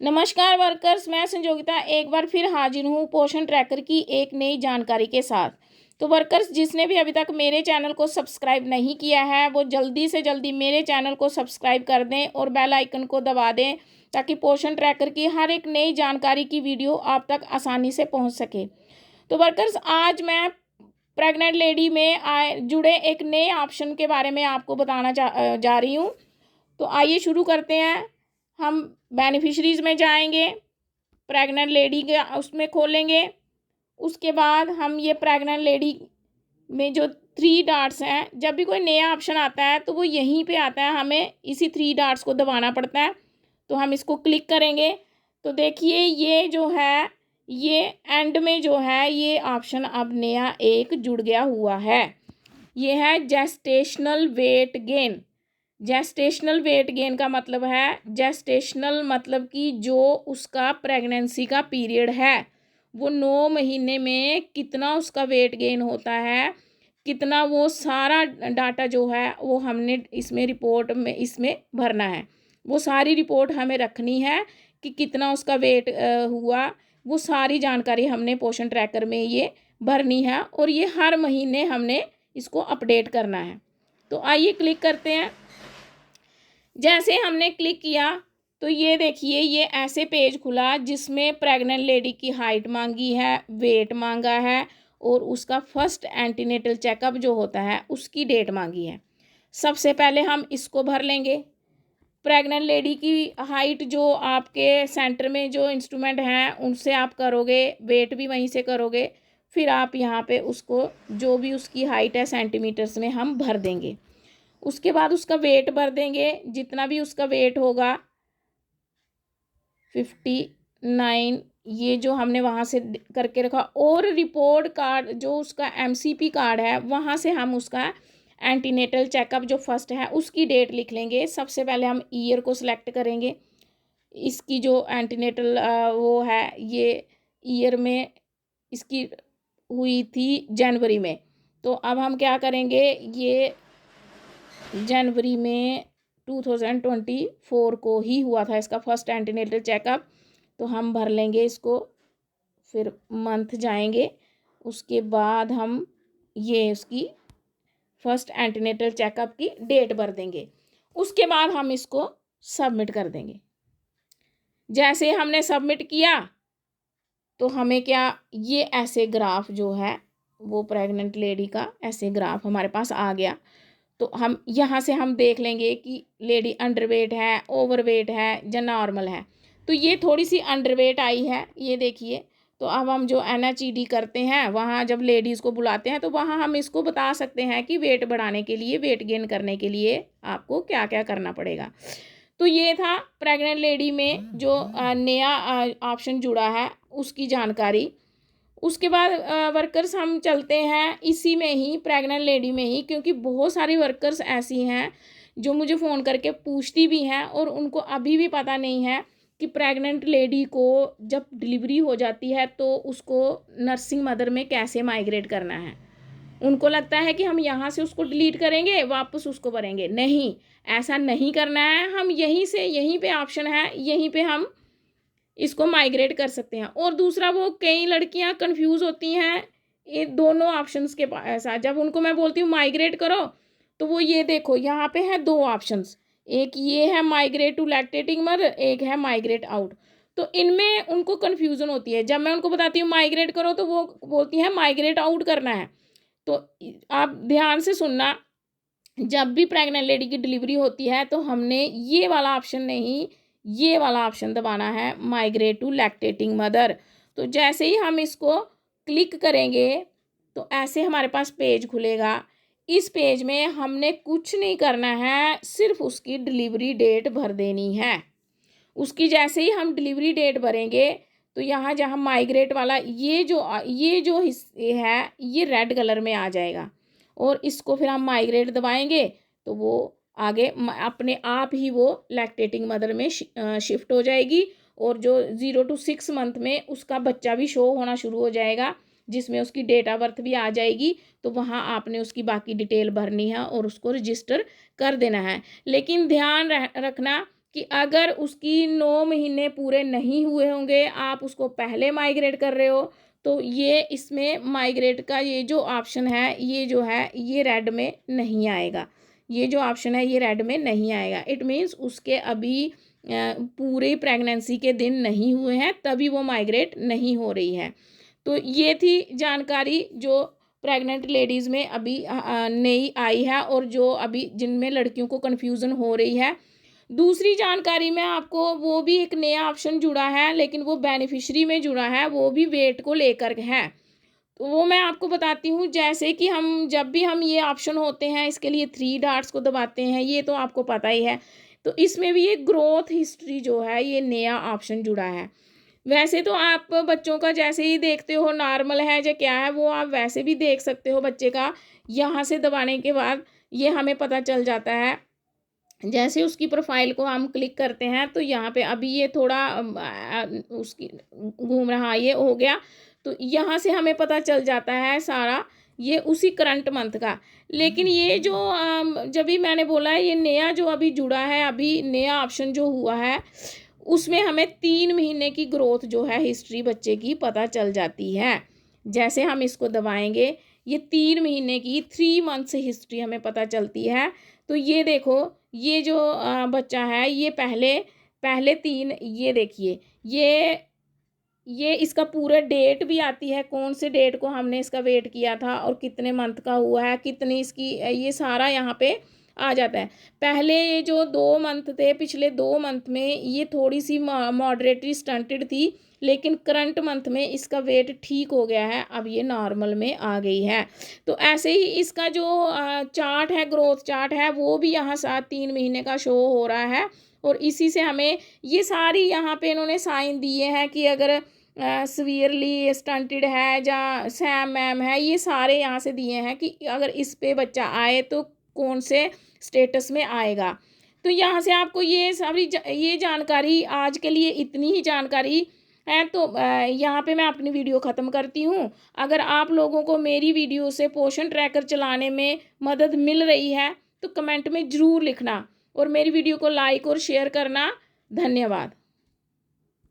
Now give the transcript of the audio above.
नमस्कार वर्कर्स, मैं संजोगिता एक बार फिर हाजिर हूँ पोषण ट्रैकर की एक नई जानकारी के साथ। तो वर्कर्स, जिसने भी अभी तक मेरे चैनल को सब्सक्राइब नहीं किया है वो जल्दी से जल्दी मेरे चैनल को सब्सक्राइब कर दें और बेल आइकन को दबा दें ताकि पोषण ट्रैकर की हर एक नई जानकारी की वीडियो आप तक आसानी से पहुँच सके। तो वर्कर्स, आज मैं प्रेग्नेंट लेडी में जुड़े एक नए ऑप्शन के बारे में आपको बताना जा रही हूँ। तो आइए शुरू करते हैं। हम बेनिफिशरीज़ में जाएंगे, प्रेग्नेंट लेडी के उसमें खोलेंगे। उसके बाद हम ये प्रेग्नेंट लेडी में जो 3 डॉट्स हैं, जब भी कोई नया ऑप्शन आता है तो वो यहीं पे आता है, हमें इसी 3 डॉट्स को दबाना पड़ता है। तो हम इसको क्लिक करेंगे तो देखिए ये जो है, ये एंड में जो है ये ऑप्शन अब नया एक जुड़ गया हुआ है। ये है gestational weight gain. Gestational weight gain का मतलब है, जेस्टेशनल मतलब कि जो उसका प्रेगनेंसी का पीरियड है वो 9 महीने में कितना उसका वेट गेन होता है, कितना, वो सारा डाटा जो है वो हमने इसमें रिपोर्ट में इसमें भरना है। वो सारी रिपोर्ट हमें रखनी है कि कितना उसका वेट हुआ। वो सारी जानकारी हमने पोषण ट्रैकर में ये भरनी है और ये हर महीने हमने इसको अपडेट करना है। तो आइए क्लिक करते हैं। जैसे हमने क्लिक किया तो ये देखिए ये ऐसे पेज खुला जिसमें प्रेग्नेंट लेडी की हाइट मांगी है, वेट मांगा है और उसका फर्स्ट एंटीनेटल चेकअप जो होता है उसकी डेट मांगी है। सबसे पहले हम इसको भर लेंगे। प्रेग्नेंट लेडी की हाइट जो आपके सेंटर में जो इंस्ट्रूमेंट हैं उनसे आप करोगे, वेट भी वहीं से करोगे। फिर आप यहाँ पे उसको जो भी उसकी हाइट है सेंटीमीटर्स में हम भर देंगे। उसके बाद उसका वेट भर देंगे, जितना भी उसका वेट होगा 59, ये जो हमने वहाँ से करके रखा। और रिपोर्ट कार्ड जो उसका MCP कार्ड है वहाँ से हम उसका एंटीनेटल चेकअप जो फर्स्ट है उसकी डेट लिख लेंगे। सबसे पहले हम ईयर को सिलेक्ट करेंगे। इसकी जो एंटीनेटल वो है, ये ईयर में इसकी हुई थी जनवरी में। तो अब हम क्या करेंगे, ये जनवरी में 2024 को ही हुआ था इसका फर्स्ट एंटीनेटल चेकअप। तो हम भर लेंगे इसको, फिर मंथ जाएंगे, उसके बाद हम ये उसकी फर्स्ट एंटीनेटल चेकअप की डेट भर देंगे। उसके बाद हम इसको सबमिट कर देंगे। जैसे हमने सबमिट किया तो हमें क्या, ये ऐसे ग्राफ जो है वो प्रेग्नेंट लेडी का ऐसे ग्राफ हमारे पास आ गया। तो हम यहाँ से हम देख लेंगे कि लेडी अंडरवेट है, ओवरवेट है या नॉर्मल है। तो ये थोड़ी सी अंडरवेट आई है, ये देखिए। तो अब हम जो NHED करते हैं वहाँ जब लेडीज़ को बुलाते हैं तो वहाँ हम इसको बता सकते हैं कि वेट बढ़ाने के लिए, वेट गेन करने के लिए आपको क्या क्या करना पड़ेगा। तो ये था प्रेग्नेंट लेडी में जो नया ऑप्शन जुड़ा है उसकी जानकारी। उसके बाद वर्कर्स हम चलते हैं इसी में ही, प्रेग्नेंट लेडी में ही, क्योंकि बहुत सारी वर्कर्स ऐसी हैं जो मुझे फ़ोन करके पूछती भी हैं और उनको अभी भी पता नहीं है कि प्रेग्नेंट लेडी को जब डिलीवरी हो जाती है तो उसको नर्सिंग मदर में कैसे माइग्रेट करना है। उनको लगता है कि हम यहाँ से उसको डिलीट करेंगे वापस उसको भरेंगे, नहीं, ऐसा नहीं करना है। हम यहीं से, यहीं पे ऑप्शन है, यहीं पे हम इसको माइग्रेट कर सकते हैं। और दूसरा, वो कई लड़कियां कंफ्यूज होती हैं ये दोनों ऑप्शंस के साथ। जब उनको मैं बोलती हूँ माइग्रेट करो तो वो ये देखो यहाँ पे है 2 ऑप्शंस, एक ये है माइग्रेट टू लैक्टेटिंग मदर, एक है माइग्रेट आउट। तो इनमें उनको कन्फ्यूज़न होती है। जब मैं उनको बताती हूँ माइग्रेट करो तो वो बोलती हैं माइग्रेट आउट करना है। तो आप ध्यान से सुनना, जब भी प्रेग्नेंट लेडी की डिलीवरी होती है तो हमने ये वाला ऑप्शन नहीं, ये वाला ऑप्शन दबाना है, माइग्रेट टू लैक्टेटिंग मदर। तो जैसे ही हम इसको क्लिक करेंगे तो ऐसे हमारे पास पेज खुलेगा। इस पेज में हमने कुछ नहीं करना है, सिर्फ उसकी डिलीवरी डेट भर देनी है। उसकी जैसे ही हम डिलीवरी डेट भरेंगे तो यहाँ जहाँ माइग्रेट वाला ये जो हिस्से है ये रेड कलर में आ जाएगा और इसको फिर हम माइग्रेट दबाएंगे तो वो आगे अपने आप ही वो लैक्टेटिंग मदर में शिफ्ट हो जाएगी। और जो 0 to 6 मंथ में उसका बच्चा भी शो होना शुरू हो जाएगा जिसमें उसकी डेट ऑफ बर्थ भी आ जाएगी। तो वहाँ आपने उसकी बाकी डिटेल भरनी है और उसको रजिस्टर कर देना है। लेकिन ध्यान रखना कि अगर उसकी 9 महीने पूरे नहीं हुए होंगे, आप उसको पहले माइग्रेट कर रहे हो, तो ये इसमें माइग्रेट का ये जो ऑप्शन है, ये जो है ये रेड में नहीं आएगा। ये जो ऑप्शन है ये रेड में नहीं आएगा। इट मीन्स उसके अभी पूरी प्रेगनेंसी के दिन नहीं हुए हैं, तभी वो माइग्रेट नहीं हो रही है। तो ये थी जानकारी जो प्रेग्नेंट लेडीज़ में अभी नई आई है, और जो अभी जिनमें लड़कियों को कन्फ्यूज़न हो रही है। दूसरी जानकारी में आपको वो भी एक नया ऑप्शन जुड़ा है, लेकिन वो बेनिफिशरी में जुड़ा है, वो भी वेट को लेकर है। तो वो मैं आपको बताती हूँ। जैसे कि हम जब भी हम ये ऑप्शन होते हैं, इसके लिए 3 डॉट्स को दबाते हैं, ये तो आपको पता ही है। तो इसमें भी ये ग्रोथ हिस्ट्री जो है ये नया ऑप्शन जुड़ा है। वैसे तो आप बच्चों का जैसे ही देखते हो नॉर्मल है या क्या है, वो आप वैसे भी देख सकते हो बच्चे का। यहाँ से दबाने के बाद ये हमें पता चल जाता है। जैसे उसकी प्रोफाइल को हम क्लिक करते हैं, तो यहाँ पे अभी ये थोड़ा उसकी घूम रहा, ये हो गया। तो यहाँ से हमें पता चल जाता है सारा, ये उसी करंट मंथ का। लेकिन ये जो जब भी मैंने बोला है, ये नया जो अभी जुड़ा है, अभी नया ऑप्शन जो हुआ है, उसमें हमें 3 महीने की ग्रोथ जो है हिस्ट्री बच्चे की पता चल जाती है। जैसे हम इसको दबाएंगे, ये 3 महीने की 3 मंथ्स हिस्ट्री हमें पता चलती है। तो ये देखो, ये जो बच्चा है, ये पहले पहले 3, ये देखिए, ये इसका पूरा डेट भी आती है, कौन से डेट को हमने इसका वेट किया था और कितने मंथ का हुआ है, कितनी इसकी, ये सारा यहाँ पे आ जाता है। पहले ये जो 2 मंथ थे, पिछले 2 मंथ में ये थोड़ी सी मॉडरेटली स्टंटेड थी, लेकिन करंट मंथ में इसका वेट ठीक हो गया है, अब ये नॉर्मल में आ गई है। तो ऐसे ही इसका जो चार्ट है, ग्रोथ चार्ट है, वो भी यहाँ साथ 3 महीने का शो हो रहा है। और इसी से हमें ये सारी यहाँ पे इन्होंने साइन दिए हैं कि अगर सीवियरली स्टंटेड है या सैम मैम है, ये सारे यहाँ से दिए हैं कि अगर इस पे बच्चा आए तो कौन से स्टेटस में आएगा। तो यहाँ से आपको ये सारी ये जानकारी, आज के लिए इतनी ही जानकारी है। तो यहाँ पे मैं अपनी वीडियो ख़त्म करती हूँ। अगर आप लोगों को मेरी वीडियो से पोषण ट्रैकर चलाने में मदद मिल रही है, तो कमेंट में ज़रूर लिखना, और मेरी वीडियो को लाइक और शेयर करना। धन्यवाद।